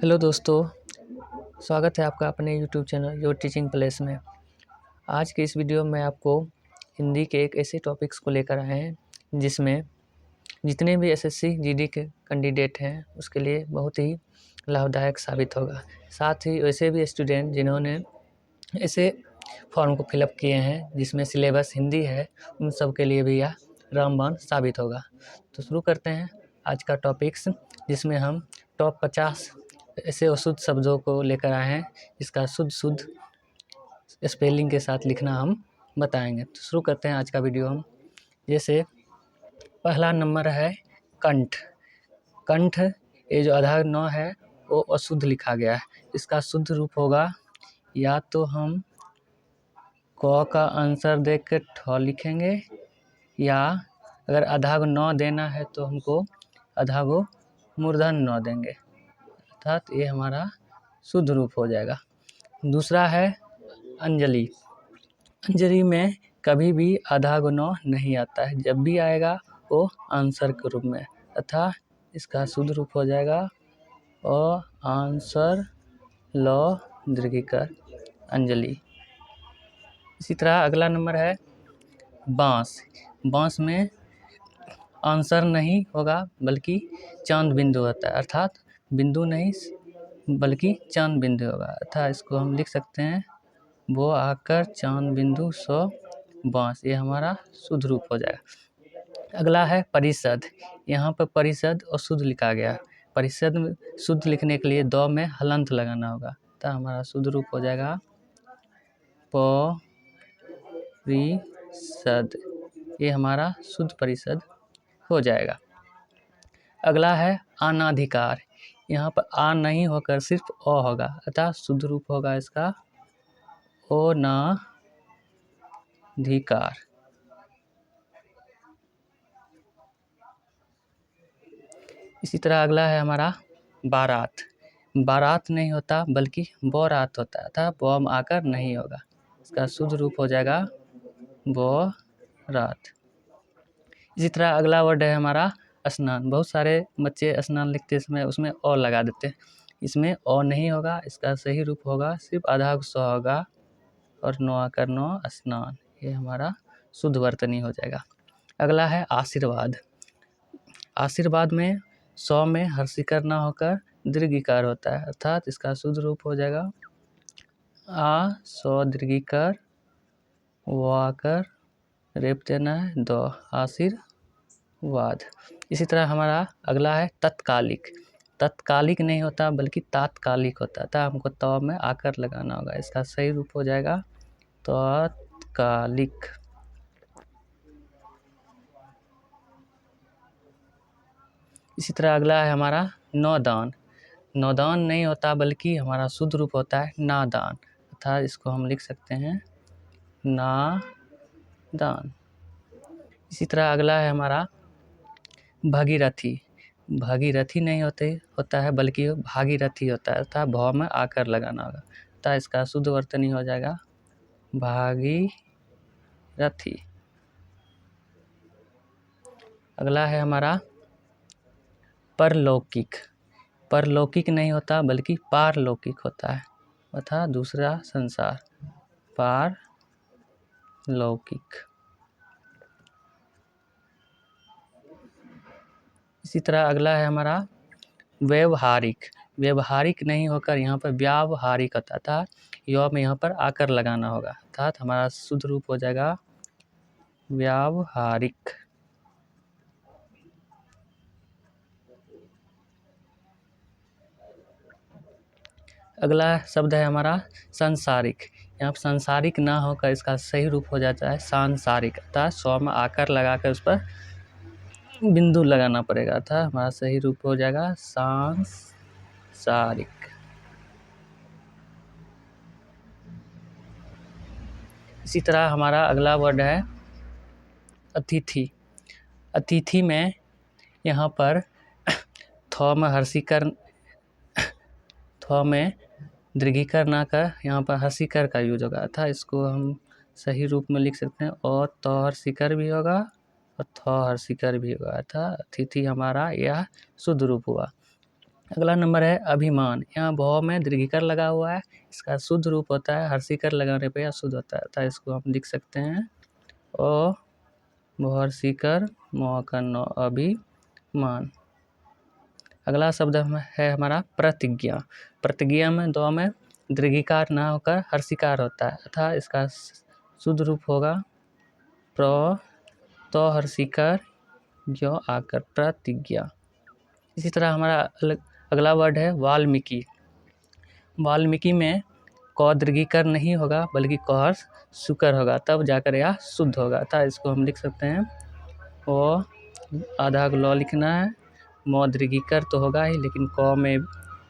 Hello दोस्तों, स्वागत है आपका अपने YouTube channel your teaching place में। आज के इस वीडियो में आपको हिंदी के एक ऐसे टॉपिक्स को लेकर आए हैं जिसमें जितने भी एसएससी जीडी के कैंडिडेट हैं उसके लिए बहुत ही लाभदायक साबित होगा। साथ ही वैसे भी स्टूडेंट जिन्होंने ऐसे फॉर्म को फिलअप किए हैं जिसमें सिलेबस हिंदी है, उन सब के लिए भी यह रामबाण साबित होगा। तो शुरू करते हैं आज का टॉपिक्स, जिसमें हम टॉप 50 ऐसे अशुद्ध शब्दों को लेकर आए हैं जिसका शुद्ध स्पेलिंग के साथ लिखना हम बताएंगे। तो शुरू करते हैं आज का वीडियो हम। जैसे पहला नंबर है कंठ। कंठ, ये जो आधा न है वो अशुद्ध लिखा गया है। इसका शुद्ध रूप होगा, या तो हम क का आंसर देख के ठ लिखेंगे, या अगर आधा गो न देना है तो हमको आधा गो मूर्धन न देंगे, अर्थात ये हमारा शुद्ध रूप हो जाएगा। दूसरा है अंजलि। अंजलि में कभी भी आधा गो न नहीं आता है, जब भी आएगा वो आंसर के रूप में, अर्थात इसका शुद्ध रूप हो जाएगा अ आंसर ल दीर्घिकार अंजलि। इसी तरह अगला नंबर है बांस। बांस में आंसर नहीं होगा बल्कि चांद बिंदु होता है, अर्थात बिंदु नहीं बल्कि चांद बिंदु होगा, अर्थात इसको हम लिख सकते हैं वो आकर चांद बिंदु सो बांस। ये हमारा शुद्ध रूप हो जाएगा। अगला है परिषद। यहाँ पर परिषद अशुद्ध लिखा गया है। परिषद में शुद्ध लिखने के लिए द में हलंत लगाना होगा, तो हमारा शुद्ध रूप हो जाएगा परिषद। ये हमारा शुद्ध परिषद हो जाएगा। अगला है अनाधिकार। यहाँ पर आ नहीं होकर सिर्फ अ होगा, अर्थात शुद्ध रूप होगा इसका अनाधिकार। इसी तरह अगला है हमारा बारात। बारात नहीं होता बल्कि बोरात होता है, अर्थात ब में आकर नहीं होगा, इसका शुद्ध रूप हो जाएगा बोरात। इसी तरह अगला वर्ड है हमारा स्नान। बहुत सारे बच्चे स्नान लिखते समय उसमें अ लगा देते हैं, इसमें अ नहीं होगा, इसका सही रूप होगा सिर्फ आधा स होगा और न आकर न स्नान। ये हमारा शुद्ध वर्तनी हो जाएगा। अगला है आशीर्वाद। आशीर्वाद में स में हर्षिकर ना होकर दीर्घिकार होता है, अर्थात इसका शुद्ध रूप हो जाएगा आ स दीर्घिकार व आकर रेप देना है द, आशीर्वाद। इसी तरह हमारा अगला है तत्कालिक। तत्कालिक नहीं होता बल्कि तात्कालिक होता है, अतः हमको त में आकर लगाना होगा, इसका सही रूप हो जाएगा तत्कालिक। इसी तरह अगला है हमारा नौदान। नौदान नहीं होता बल्कि हमारा शुद्ध रूप होता है नादान, अर्थात इसको हम लिख सकते हैं नादान। इसी तरह अगला है हमारा भागीरथी। भागीरथी नहीं होता है बल्कि भागीरथी होता है, अर्थात भ में आकर लगाना होगा, अर्थात इसका शुद्ध वर्तनी हो जाएगा भागीरथी। अगला है हमारा परलौकिक। परलौकिक नहीं होता बल्कि पारलौकिक होता है, अर्थात दूसरा संसार, पारलौकिक। इसी तरह अगला है हमारा व्यवहारिक। व्यवहारिक नहीं होकर यहाँ पर व्यावहारिक होता था, य में यहाँ पर आकर लगाना होगा, अर्थात हमारा शुद्ध रूप हो जाएगा व्यावहारिक। अगला शब्द है हमारा सांसारिक। यहाँ पर सांसारिक ना होकर इसका सही रूप हो जाता है सांसारिक, अर्थात स में आकर लगाकर उस पर बिंदु लगाना पड़ेगा, अर्थात हमारा सही रूप हो जाएगा सांसारिक। इसी तरह हमारा अगला वर्ड है अतिथि। अतिथि में यहाँ पर थ में हर्षिकर, थ में दीर्घिकार ना कर यहाँ पर हर्षिकर का यूज होगा, अर्थात इसको हम सही रूप में लिख सकते हैं और त हर्षिकर भी होगा और थ हर्षिकर भी होगा, अर्थात अतिथि हमारा यह शुद्ध रूप हुआ। अगला नंबर है अभिमान। यहाँ भौ में दीर्घिकार लगा हुआ है, इसका शुद्ध रूप होता है हर्षिकार लगाने पे अशुद्ध होता है, अतः इसको हम लिख सकते हैं अ भर्षिकर मौकर्ण अभिमान। अगला शब्द है हमारा प्रतिज्ञा। प्रतिज्ञा में दो में दीर्घिकार ना होकर हर्षिकार होता है, अतः इसका शुद्ध रूप होगा प्र तो हर्षिकार जो आकर प्रतिज्ञा। इसी तरह हमारा अगला वर्ड है वाल्मीकि। वाल्मीकि में क दीर्घिकार नहीं होगा बल्कि क शुकर होगा, तब जाकर यह शुद्ध होगा, अतः इसको हम लिख सकते हैं ओ आधा ल लिखना है, म दीर्घिकार तो होगा ही लेकिन क में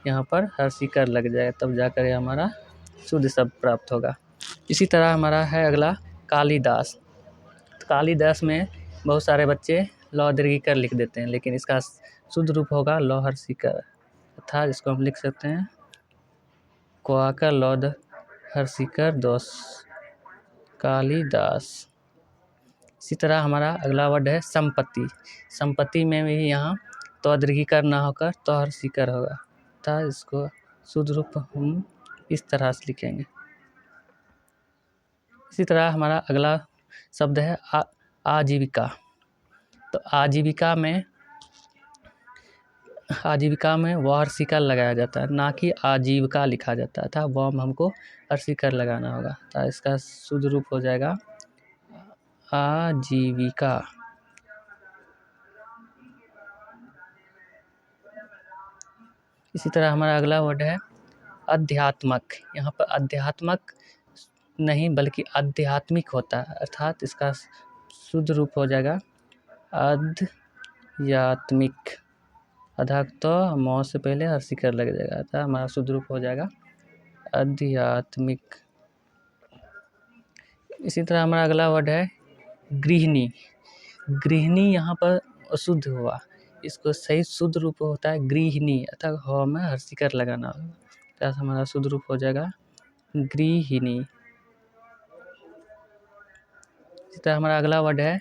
यहाँ पर हर्षिकार लग जाए, तब जाकर यह हमारा शुद्ध शब्द प्राप्त होगा। इसी तरह हमारा है अगला कालिदास। कालिदास में बहुत सारे बच्चे ल दीर्घिकार लिख देते हैं, लेकिन इसका शुद्ध रूप होगा ल हर्षिकार, अर्थात इसको हम लिख सकते हैं क आकर ल हर्षिकार दोष कालिदास। इसी तरह हमारा अगला वर्ड है संपत्ति। संपत्ति में भी यहाँ तो दीर्घिकार ना होकर तो हर्षिकार होगा, अर्थात इसको शुद्ध रूप हम इस तरह से लिखेंगे। इसी तरह हमारा अगला शब्द है आजीविका। तो आजीविका में वह हर्षिकार लगाया जाता है, ना कि आजीविका लिखा जाता है, अतः वह में हमको हर्षिकार लगाना होगा, तो इसका शुद्ध रूप हो जाएगा आजीविका। इसी तरह हमारा अगला वर्ड है अध्यात्मक। यहाँ पर अध्यात्मक नहीं बल्कि आध्यात्मिक होता है, अर्थात इसका शुद्ध रूप हो जाएगा अध्यात्मिक। अधा तो म से पहले हर्षिकार लग जाएगा, अतः हमारा शुद्ध रूप हो जाएगा आध्यात्मिक। इसी तरह हमारा अगला वर्ड है गृहिणी। गृहिणी यहाँ पर अशुद्ध हुआ, इसको सही शुद्ध रूप होता है गृहिणी, अतः ह में हर्षिकार लगाना होगा, तो हमारा शुद्ध रूप हो जाएगा गृहिणी। इसी तरह हमारा अगला वर्ड है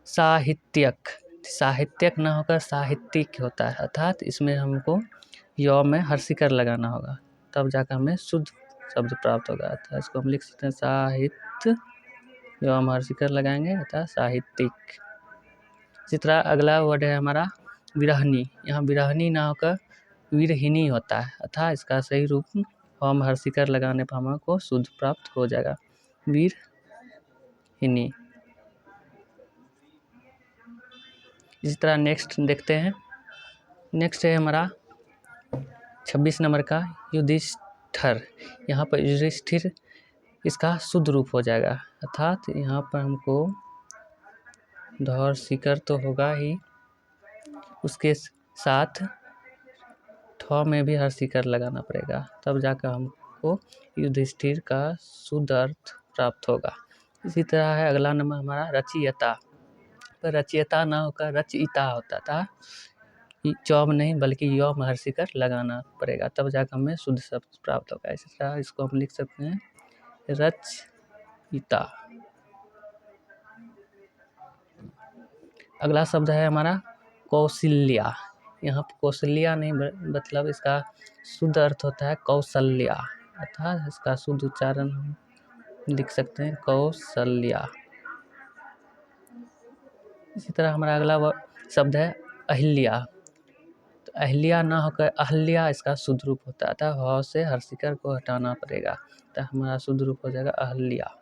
साहित्यक। साहित्यक ना होकर साहित्यिक होता है, अर्थात इसमें हमको य में हर्षिकार लगाना होगा, तब जाकर हमें शुद्ध शब्द प्राप्त होगा, अतः इसको हम लिख सकते हैं साहित्य, य में हर्षिकार लगाएंगे अतः साहित्यिक। इसी तरह अगला वर्ड है हमारा विरहनी। यहाँ विरहनी ना होकर विरहिणी होता है, अतः इसका सही रूप हम हर्षिकार लगाने पर हमको शुद्ध प्राप्त हो जाएगा विरहिणी। इसी तरह नेक्स्ट देखते हैं। नेक्स्ट है हमारा 26 नंबर का युधिष्ठिर। यहाँ पर युधिष्ठिर इसका शुद्ध रूप हो जाएगा, अर्थात यहाँ पर हमको हर्षिकार तो होगा ही, उसके साथ ठ में भी हर्षिकार लगाना पड़ेगा, तब जाकर हमको युधिष्ठिर का शुद्ध अर्थ प्राप्त होगा। इसी तरह है अगला नंबर हमारा रचयिता। पर रचयिता ना होकर रचयिता होता था, च में नहीं बल्कि य में हर्षिकार लगाना पड़ेगा, तब जाकर हमें शुद्ध शब्द प्राप्त होगा। इसी तरह इसको हम लिख सकते हैं रचयिता। अगला शब्द है हमारा कौशल्या। यहाँ पर कौशल्या नहीं मतलब इसका शुद्ध अर्थ होता है कौशल्या, अर्थात इसका शुद्ध उच्चारण हम लिख सकते हैं कौशल्या। इसी तरह हमारा अगला शब्द है अहिल्या। तो अहिल्या ना होकर अहल्या इसका शुद्ध रूप होता है, अतः ह से हर्षिकार को हटाना पड़ेगा, तो हमारा शुद्ध रूप हो जाएगा अहल्या।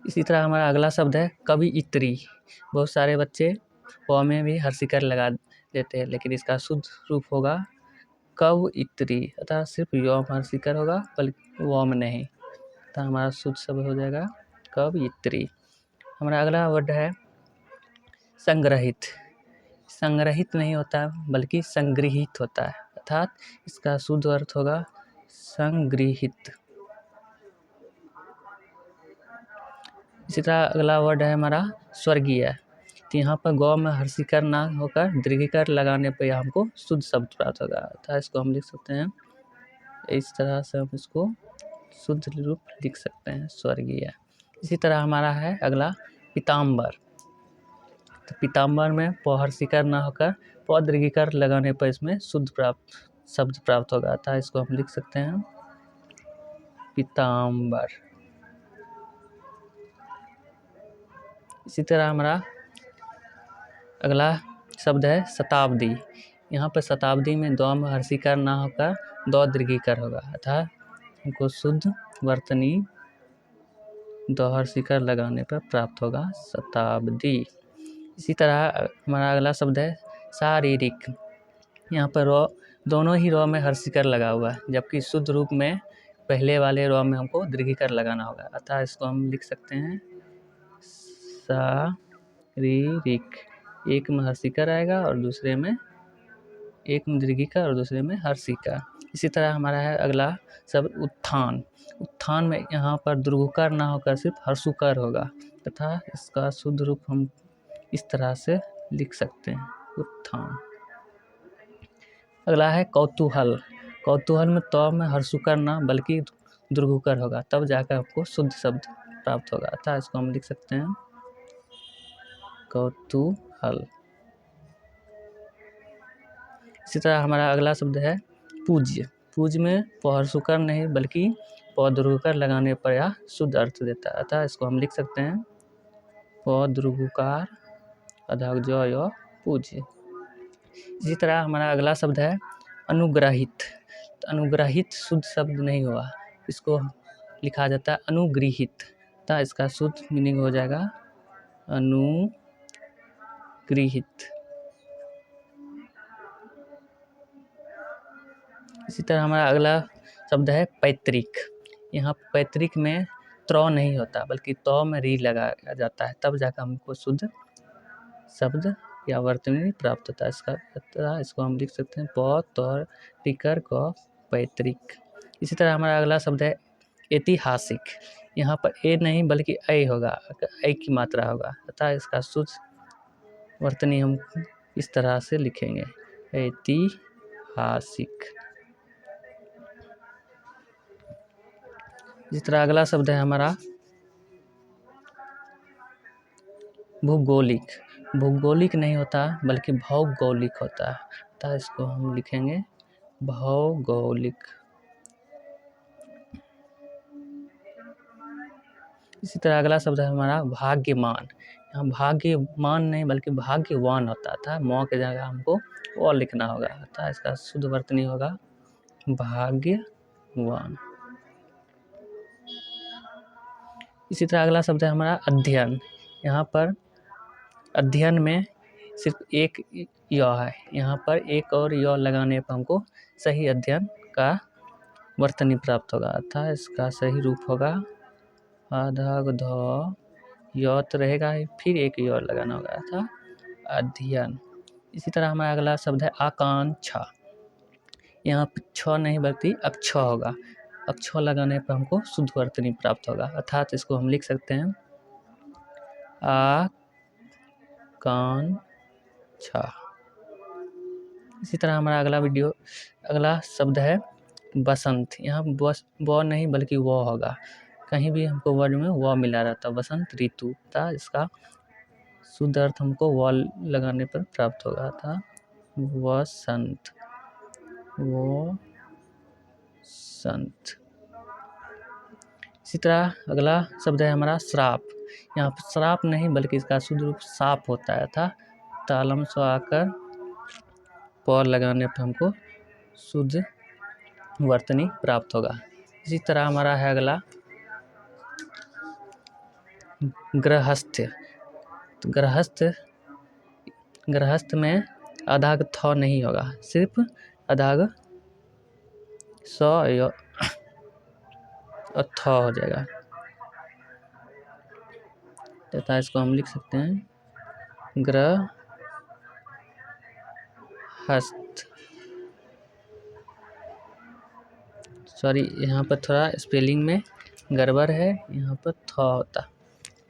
इसी तरह हमारा अगला शब्द है कवियित्री। बहुत सारे बच्चे व में भी हर्षिकार लगा देते हैं, लेकिन इसका शुद्ध रूप होगा कवियित्री, अतः सिर्फ य में हर्षिकार होगा बल्कि व में नहीं, तो हमारा शुद्ध शब्द हो जाएगा कवियित्री। हमारा अगला वर्ड है संग्रहित। संग्रहित नहीं होता बल्कि संगृहित होता है, अर्थात इसका शुद्ध अर्थ होगा संगृहित। इसी तरह अगला वर्ड है हमारा स्वर्गीय। तो यहाँ पर गौ में हर्षिकार ना होकर दीर्घिकार लगाने पर हमको शुद्ध शब्द प्राप्त होगा, अर्थात इसको हम लिख सकते हैं इस तरह से, हम इसको शुद्ध रूप लिख सकते हैं स्वर्गीय। इसी तरह हमारा है अगला पीताम्बर। तो पीताम्बर में प हर्षिकार ना होकर प दीर्घिकार लगाने पर इसमें शुद्ध शब्द प्राप्त होगा, अतः इसको हम लिख सकते हैं पीताम्बर। इसी तरह हमारा अगला शब्द है शताब्दी। यहाँ पर शताब्दी में द में हर्षिकार ना होकर द दीर्घिकार होगा, अतः हमको शुद्ध वर्तनी द हर्षिकार लगाने पर प्राप्त होगा शताब्दी। इसी तरह हमारा अगला शब्द है शारीरिक। यहाँ पर दोनों ही र में हर्षिकार लगा हुआ है, जबकि शुद्ध रूप में पहले वाले र में हमको दीर्घिकार लगाना होगा, अतः इसको हम लिख सकते हैं शारीरिक। एक में हर्षिकार आएगा और दूसरे में एक में दीर्घिकार और दूसरे में हर्षिकार। इसी तरह हमारा है अगला शब्द उत्थान। उत्थान में यहाँ पर दीर्घकार ना होकर सिर्फ हर्षुकार होगा, तथा इसका शुद्ध रूप हम इस तरह से लिख सकते हैं उत्थान। अगला है कौतूहल। कौतूहल में त में हर्षुकार ना बल्कि दीर्घकार होगा, तब जाकर हमको शुद्ध शब्द प्राप्त होगा, अतः इसको हम लिख सकते हैं कौतूहल। इसी तरह हमारा अगला शब्द है पूज्य। पूज्य में प हर्षुकार नहीं बल्कि प दीर्घकार लगाने पर यह शुद्ध अर्थ देता है, अतः इसको हम लिख सकते हैं प दीर्घकार अधः ज य पूज्य। इसी तरह हमारा अगला शब्द है अनुग्रहित। तो अनुग्रहित शुद्ध शब्द नहीं हुआ, इसको लिखा जाता है अनुगृहित, तो इसका शुद्ध मीनिंग हो जाएगा अनुगृहित। इसी तरह हमारा अगला शब्द है पैतृक। यहाँ पैतृक में त्र नहीं होता बल्कि त में री लगाया जाता है, तब जाकर हमको शुद्ध शब्द या वर्तनी प्राप्त होता है, इसको हम लिख सकते हैं प त टिकर क पैतृक। इसी तरह हमारा अगला शब्द है ऐतिहासिक। यहाँ पर ए नहीं बल्कि ऐ होगा, ऐ की मात्रा होगा, अतः इसका शुद्ध वर्तनी हम इस तरह से लिखेंगे ऐतिहासिक। इसी तरह अगला शब्द है हमारा भूगोलिक। भूगोलिक नहीं होता बल्कि भौगोलिक होता है, तो इसको हम लिखेंगे भौगोलिक। इसी तरह अगला शब्द है हमारा भाग्यमान। यहाँ भाग्यमान नहीं बल्कि भाग्यवान होता था, म के जगह हमको ओ लिखना होगा, अतः इसका शुद्ध वर्तनी होगा भाग्यवान। इसी तरह अगला शब्द है हमारा अध्ययन। यहाँ पर अध्ययन में सिर्फ एक य है, यहाँ पर एक और य लगाने पर हमको सही अध्ययन का वर्तनी प्राप्त होगा, अतः इसका सही रूप होगा अधः ध य तो रहेगा, फिर एक य लगाना होगा, अतः अध्ययन। इसी तरह हमारा अगला शब्द है आकांक्षा। यहाँ पर छ नहीं बल्कि अक्ष होगा, अक्ष लगाने पर हमको शुद्ध वर्तनी प्राप्त होगा, अर्थात इसको हम लिख सकते हैं आकांक्षा। इसी तरह हमारा अगला शब्द है बसंत। यहाँ ब नहीं बल्कि व होगा, कहीं भी हमको वर्ड में व मिला रहता है, बसंत ऋतु, था इसका शुद्ध अर्थ हमको व लगाने पर प्राप्त होगा, था वसंत वसंत। इसी तरह अगला शब्द है हमारा श्राप। यहाँ पर श्राप नहीं बल्कि इसका शुद्ध रूप साप होता है, था तालम से आकर प लगाने पर हमको शुद्ध वर्तनी प्राप्त होगा। इसी तरह हमारा है अगला गृहस्थ। तो गृहस्थ में अधाग थ नहीं होगा, सिर्फ अधाग स थ हो जाएगा, तथा इसको हम लिख सकते हैं गृहस्थ। सॉरी, यहाँ पर थोड़ा स्पेलिंग में गड़बड़ है, यहाँ पर थ होता,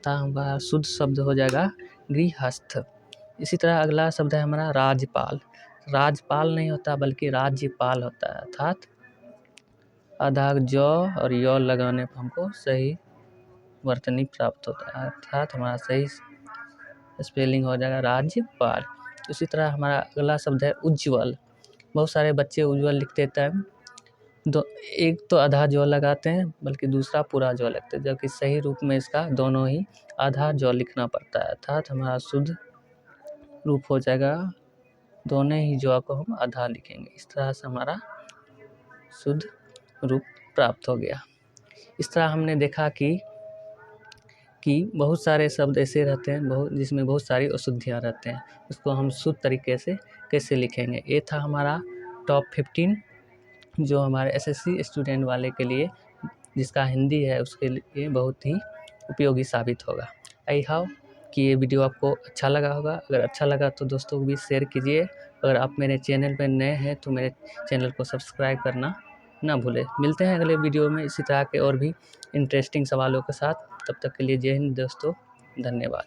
ता हमारा शुद्ध शब्द हो जाएगा गृहस्थ। इसी तरह अगला शब्द है हमारा राज्यपाल। राज्यपाल नहीं होता बल्कि राज्यपाल होता है, अर्थात आधा ज और य लगाने पर हमको सही वर्तनी प्राप्त होता है, अर्थात हमारा सही स्पेलिंग हो जाएगा राज्यपाल। उसी तरह हमारा अगला शब्द है उज्ज्वल। बहुत सारे बच्चे उज्ज्वल लिखते टाइम एक तो आधा ज लगाते हैं बल्कि दूसरा पूरा ज लगते हैं, जबकि सही रूप में इसका दोनों ही आधा ज लिखना पड़ता है, अर्थात हमारा शुद्ध रूप हो जाएगा दोनों ही ज को हम आधा लिखेंगे। इस तरह से हमारा शुद्ध रूप प्राप्त हो गया। इस तरह हमने देखा कि बहुत सारे शब्द ऐसे रहते हैं जिसमें बहुत सारी अशुद्धियाँ रहते हैं, उसको हम शुद्ध तरीके से कैसे लिखेंगे। ये था हमारा टॉप 15 जो हमारे एसएससी स्टूडेंट वाले के लिए, जिसका हिंदी है उसके लिए बहुत ही उपयोगी साबित होगा। आई होप कि ये वीडियो आपको अच्छा लगा होगा। अगर अच्छा लगा तो दोस्तों को भी शेयर कीजिए। अगर आप मेरे चैनल पर नए हैं तो मेरे चैनल को सब्सक्राइब करना ना भूलें। मिलते हैं अगले वीडियो में इसी तरह के और भी इंटरेस्टिंग सवालों के साथ। तब तक के लिए जय हिंद दोस्तों, धन्यवाद।